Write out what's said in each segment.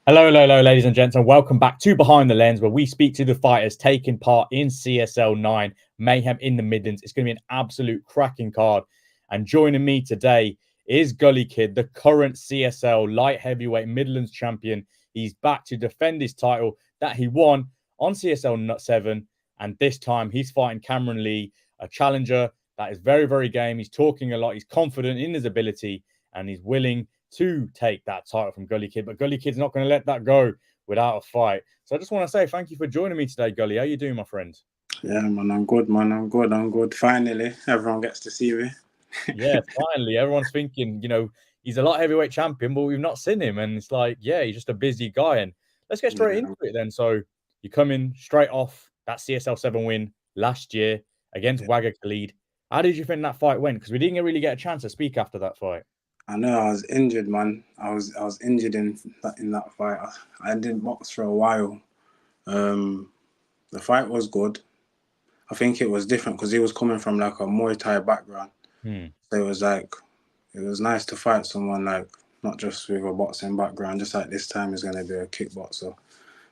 Hello, ladies and gents, and welcome back to Behind the Lens, where we speak to the fighters taking part in CSL 9 Mayhem in the Midlands. It's going to be an absolute cracking card. And joining me today is Gully Kid, the current CSL light heavyweight Midlands champion. He's back to defend his title that he won on CSL 7. And this time he's fighting Cameron Lee, a challenger that is very, very game. He's talking a lot. He's confident in his ability and he's willing to take that title from Gully Kid, but Gully Kid's not going to let that go without a fight. So I just want to say thank you for joining me today, Gully. How you doing, my friend? Yeah, man, I'm good, man. I'm good. Finally, everyone gets to see me. Yeah, finally. Everyone's thinking, he's a light heavyweight champion, but we've not seen him. And it's like, yeah, he's just a busy guy. And let's get straight Yeah, into it then. So you come in straight off that CSL 7 win last year against yeah. Wagga Khalid. How did you think that fight went? Because we didn't really get a chance to speak after that fight. I know I was injured, man. I was injured in that fight. I didn't box for a while. Um, the fight was good. I think it was different because he was coming from like a Muay Thai background, so it was nice to fight someone like not just with a boxing background. Just like this time he's gonna be a kickboxer.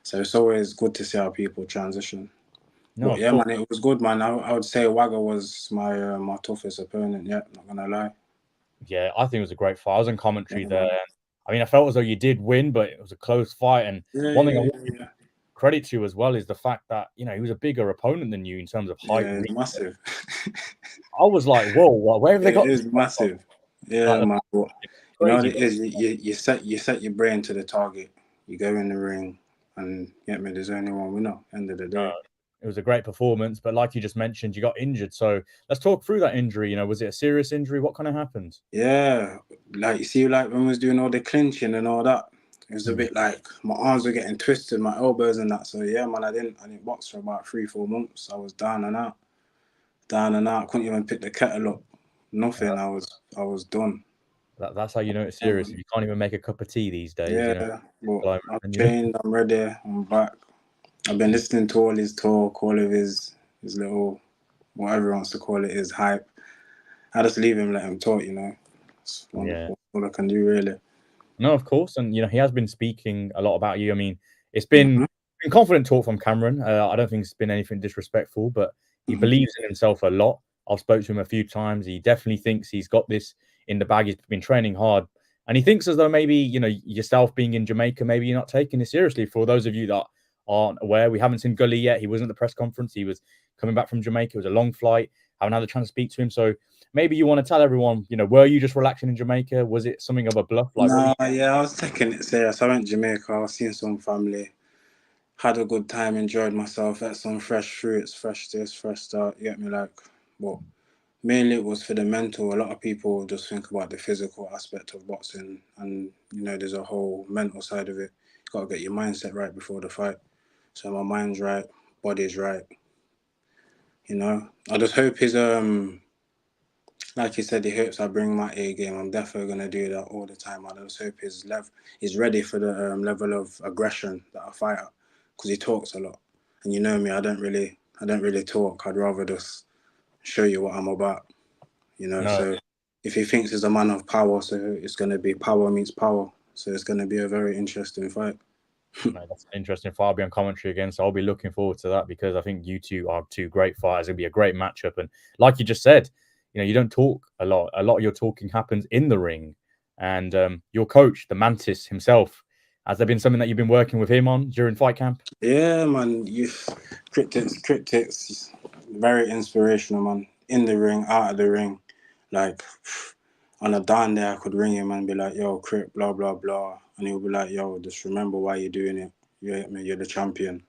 So it's always good to see how people transition. No, But of yeah, course. man, it was good, man. I would say Wagga was my toughest opponent yet. Not gonna lie. Yeah, I think it was a great fight. I was in commentary Yeah, there. man. I mean, I felt as though you did win, but it was a close fight. And Yeah, one thing I yeah, want yeah, to give yeah. credit to as well is the fact that, he was a bigger opponent than you in terms of height. Yeah, it's massive. I was like, whoa, where have they It got this is guy from? massive. Yeah, Like, man. But you know what crazy. it is? You set your brain to the target. You go in the ring, and get me. There's only one winner. End of the day. It was a great performance, but like you just mentioned, you got injured. So let's talk through that injury. Was it a serious injury? What kind of happened? Yeah, like you see, like when we was doing all the clinching and all that, it was a Hmm. bit like my arms were getting twisted, my elbows and that. So yeah, man, I didn't box for about 3-4 months. I was down and out. Couldn't even pick the kettle up. Nothing. I was done. That's how you know it's serious. If Um, you can't even make a cup of tea these days, yeah, but like, I've and trained. I'm ready. I'm back. I've been listening to all his talk, all of his little whatever he wants to call it, his hype. I just leave him, let him talk. That's yeah. all I can do really. No, of course, and he has been speaking a lot about you. I mean, it's Hmm. been confident talk from Cameron. I don't think it's been anything disrespectful, but he Hmm. believes in himself a lot. I've spoke to him a few times. He definitely thinks he's got this in the bag. He's been training hard, and he thinks as though maybe yourself being in Jamaica, maybe you're not taking it seriously. For those of you that aren't aware, we haven't seen Gully yet. He wasn't at the press conference. He was coming back from Jamaica. It was a long flight. Haven't had the chance to speak to him, so maybe you want to tell everyone, were you just relaxing in Jamaica? Was it something of a bluff? Like, what were you? Nah, yeah, I was taking it serious. I went to Jamaica. I was seeing some family. Had a good time. Enjoyed myself. Ate some fresh fruits, fresh this, fresh that. You get me, like, but mainly it was for the mental. A lot of people just think about the physical aspect of boxing, and there's a whole mental side of it. You gotta get your mindset right before the fight. So my mind's right, body's right. I just hope like you said, he hopes I bring my A game. I'm definitely gonna do that all the time. I just hope he's ready for the level of aggression that I fight at, because he talks a lot, and you know me, I don't really talk. I'd rather just show you what I'm about. No, So if he thinks he's a man of power, so it's gonna be power meets power. So it's gonna be a very interesting fight. no, that's an interesting fight. I'll be on commentary again, so I'll be looking forward to that because I think you two are two great fighters. It'll be a great matchup. And like you just said, you don't talk a lot. A lot of your talking happens in the ring. And your coach, the Mantis himself, has there been something that you've been working with him on during fight camp? Yeah, man. Cryptics, very inspirational, man. In the ring, out of the ring, like on a down there, I could ring him and be like, "Yo, Crip, blah blah blah," and he'll be like, "Yo, just remember why you're doing it. You're the champion."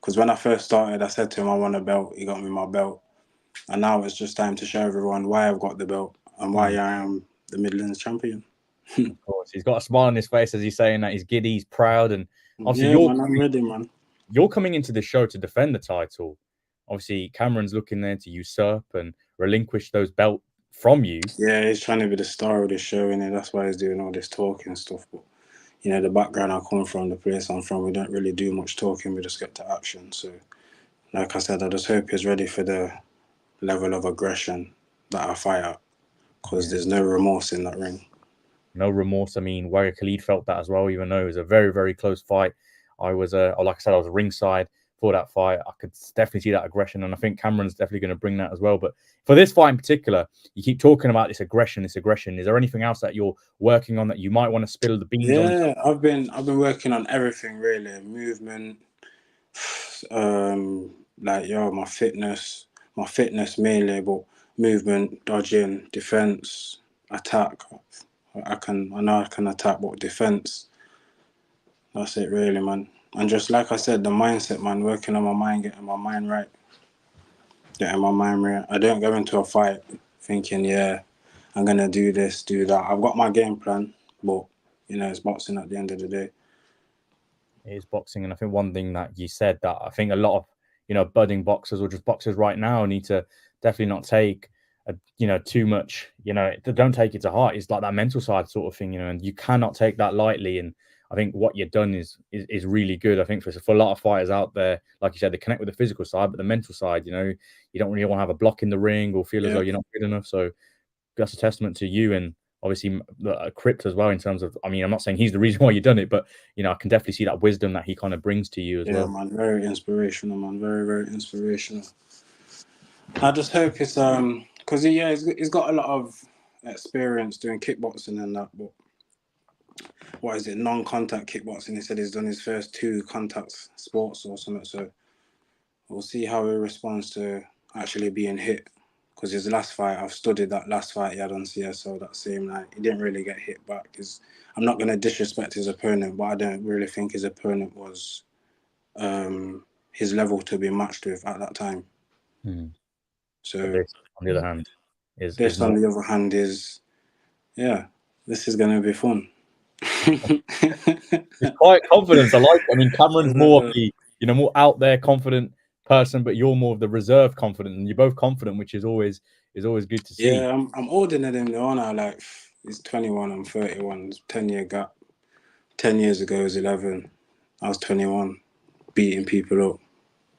Because when I first started, I said to him, "I want a belt." He got me my belt, and now it's just time to show everyone why I've got the belt and why Hmm. I am the Midlands champion. Of course, he's got a smile on his face as he's saying that he's giddy, he's proud, and obviously Yeah, man, I'm ready, man. you're coming into this show to defend the title. Obviously, Cameron's looking there to usurp and relinquish those belt from you. Yeah, he's trying to be the star of the show, and that's why he's doing all this talking and stuff. But the background I come from, the place I'm from, we don't really do much talking. We just get to action. So, like I said, I just hope he's ready for the level of aggression that I fight at, because Yeah. there's no remorse in that ring. no remorse. I mean, Warrior Khalid felt that as well, even though it was a very, very close fight. I was, like I said, I was ringside for that fight. I could definitely see that aggression, and I think Cameron's definitely going to bring that as well. But for this fight in particular, you keep talking about this aggression, Is there anything else that you're working on that you might want to spill the beans on? Yeah, I've been working on everything really, movement, like my fitness mainly, but movement, dodging, defense, attack. I know I can attack, but defense. That's it really, man. And just like I said, the mindset, man, working on my mind, getting my mind right. Getting my mind right. I don't go into a fight thinking, yeah, I'm gonna do this, do that. I've got my game plan, but you know, it's boxing at the end of the day. It is boxing, and I think one thing that you said that I think a lot of budding boxers or just boxers right now need to definitely not take too much. Don't take it to heart. It's like that mental side sort of thing, and you cannot take that lightly. And I think what you've done is really good. I think for a lot of fighters out there, like you said, they connect with the physical side, but the mental side, you don't really want to have a block in the ring or feel as though you're not good enough. So that's a testament to you and obviously Crypt as well in terms of, I mean, I'm not saying he's the reason why you've done it, but, I can definitely see that wisdom that he kind of brings to you as well. Yeah, man, very inspirational, man. Very, very inspirational. I just hope it's because he's got a lot of experience doing kickboxing and that, but what is it, non-contact kickboxing? He said he's done his first 2 contact sports or something, so we'll see how he responds to actually being hit. Because his last fight, I've studied that last fight he had on CSL that same night. He didn't really get hit back. I'm not going to disrespect his opponent, but I don't really think his opponent was his level to be matched with at that time. So this, on the other hand, is this more. on the other hand is, yeah, this is going to be fun. It's quite confidence. I like it. I mean, Cameron's more of the, more out there, confident person, but you're more of the reserved confident, and you're both confident, which is always good to see. Yeah, I'm older than him though, now. Like, he's 21, I'm 31. 10-year gap. 10 years ago, I was 11. I was 21, beating people up.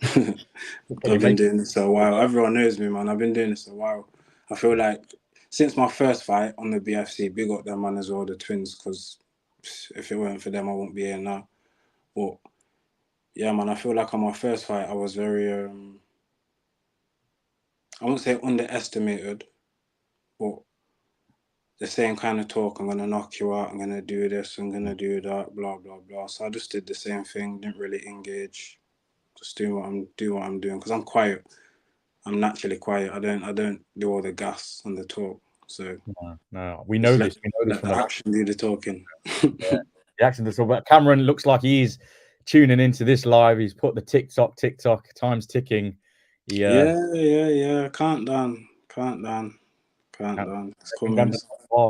I've been doing this a while. Everyone knows me, man. I've been doing this a while. I feel like since my first fight on the BFC, big up them, man, as well, the twins, because if it weren't for them, I wouldn't be here now. But yeah, man, I feel like on my first fight, I was very, I won't say underestimated, but the same kind of talk. I'm gonna knock you out. I'm gonna do this. I'm gonna do that. Blah blah blah. So I just did the same thing. Didn't really engage. Just do what I'm doing because I'm quiet. I'm naturally quiet. I don't do all the gas and the talk. So no, we know this. We know this let from the action do the talking. Yeah, the action does. But Cameron looks like he's tuning into this live. He's put the TikTok time's ticking. Yeah. Countdown. It's coming.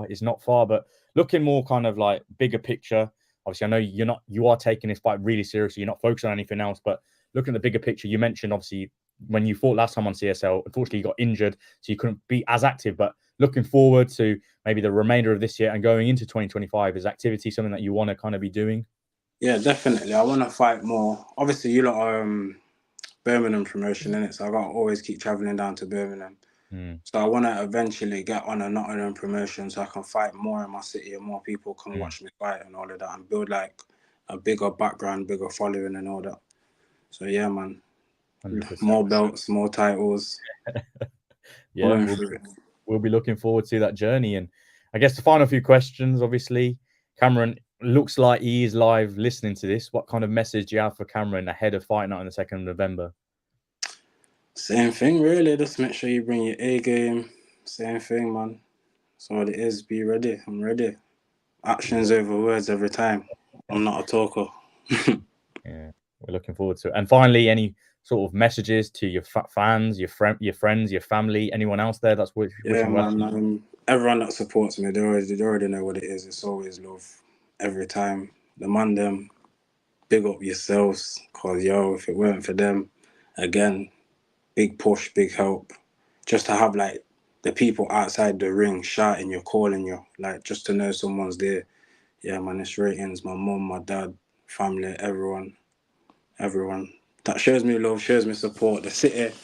It's not far, but looking more kind of like bigger picture. Obviously, I know you are taking this fight really seriously. You're not focused on anything else, but looking at the bigger picture, you mentioned obviously when you fought last time on CSL, unfortunately you got injured, so you couldn't be as active. But looking forward to maybe the remainder of this year and going into 2025, is activity something that you want to kind of be doing? Yeah, definitely. I want to fight more. Obviously, you lot are Birmingham promotion, innit? So I got to always keep traveling down to Birmingham. So I want to eventually get on a Nottingham promotion so I can fight more in my city and more people can watch me fight and all of that and build like a bigger background, bigger following and all that. So yeah, man. 100%. More belts, more titles. Yeah, we'll be looking forward to that journey. And I guess the final few questions, obviously, Cameron looks like he is live listening to this. What kind of message do you have for Cameron ahead of fight night on the 2nd of November? Same thing, really. Just make sure you bring your A game. Same thing, man. That's all it is. Be ready. I'm ready. Actions over words every time. I'm not a talker. Yeah, we're looking forward to it. And finally, any sort of messages to your fans, your friends, your family, anyone else there that's wishing well? Man. Everyone that supports me, they already know what it is. It's always love. Every time. The man them, big up yourselves. Cause if it weren't for them, again, big push, big help. Just to have like the people outside the ring shouting you, calling you, like just to know someone's there. Yeah, man, it's ratings. My mum, my dad, family, everyone that shows me love, shows me support. The city,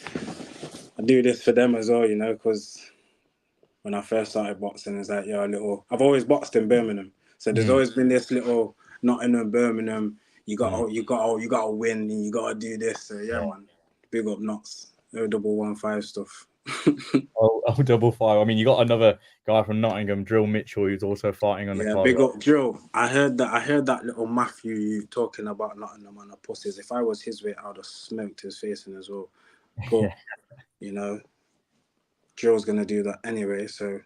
I do this for them as well, because when I first started boxing. It's like, I've always boxed in Birmingham, so there's always been this little Nottingham, Birmingham. You got to win, and you got to do this. So yeah, man, big up Knots. 0115 stuff. Oh, 555. I mean, you got another guy from Nottingham, Drill Mitchell, who's also fighting on the card. Big up Drill. I heard that little Matthew you talking about Nottingham and the pussies. If I was his weight, I would have smoked his face in as well. But Drill's gonna do that anyway. So,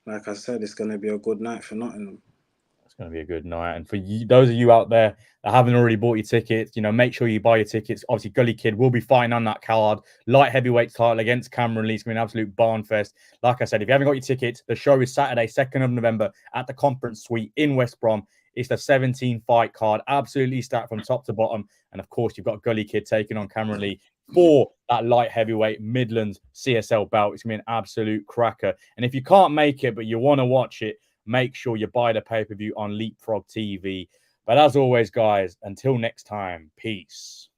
like I said, it's gonna be a good night for Nottingham. It's going to be a good night. And for you, those of you out there that haven't already bought your tickets, make sure you buy your tickets. Obviously, Gully Kid will be fighting on that card. Light heavyweight title against Cameron Lee. It's going to be an absolute barn fest. Like I said, if you haven't got your tickets, the show is Saturday, 2nd of November at the Conference Suite in West Brom. It's the 17-fight card, absolutely stacked from top to bottom. And of course, you've got Gully Kid taking on Cameron Lee for that light heavyweight Midlands CSL belt. It's going to be an absolute cracker. And if you can't make it, but you want to watch it, make sure you buy the pay-per-view on Leapfrog TV. But as always, guys, until next time, peace.